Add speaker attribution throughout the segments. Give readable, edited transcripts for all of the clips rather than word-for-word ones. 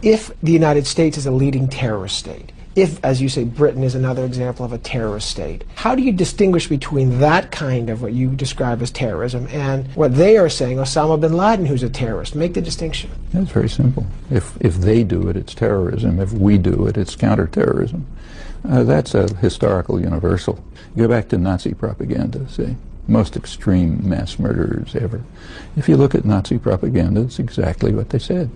Speaker 1: if the United States is a leading terrorist state, if, as you say, Britain is another example of a terrorist state, how do you distinguish between that kind of what you describe as terrorism and what they are saying, Osama bin Laden, who's a terrorist? Make the distinction.
Speaker 2: It's very simple. If they do it, it's terrorism. If we do it, it's counterterrorism. That's a historical universal. You go back to Nazi propaganda, say, most extreme mass murderers ever. If you look at Nazi propaganda, it's exactly what they said.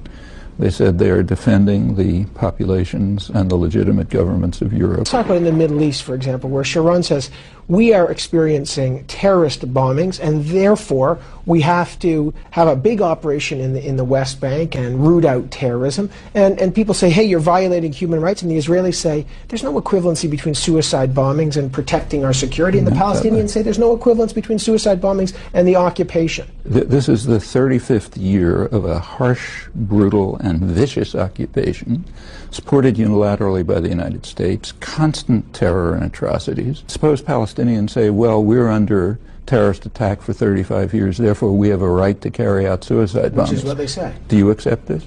Speaker 2: They said they are defending the populations and the legitimate governments of Europe.
Speaker 1: Let's talk about in the Middle East, for example, where Sharon says, we are experiencing terrorist bombings, and therefore we have to have a big operation in the West Bank and root out terrorism. And people say, hey, you're violating human rights. And the Israelis say, there's no equivalency between suicide bombings and protecting our security. And the Palestinians say there's no equivalence between suicide bombings and the occupation.
Speaker 2: This is the 35th year of a harsh, brutal, and vicious occupation, supported unilaterally by the United States, constant terror and atrocities. Suppose Palestinians say, well, we're under terrorist attack for 35 years, therefore we have a right to carry out suicide bombings.
Speaker 1: Which is what they say.
Speaker 2: Do you accept this?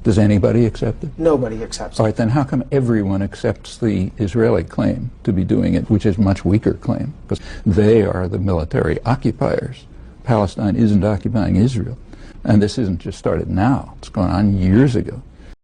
Speaker 2: Does anybody accept it?
Speaker 1: Nobody accepts it.
Speaker 2: All right, then how come everyone accepts the Israeli claim to be doing it, which is a much weaker claim? Because they are the military occupiers. Palestine isn't occupying Israel. And this isn't just started now. It's gone on years ago.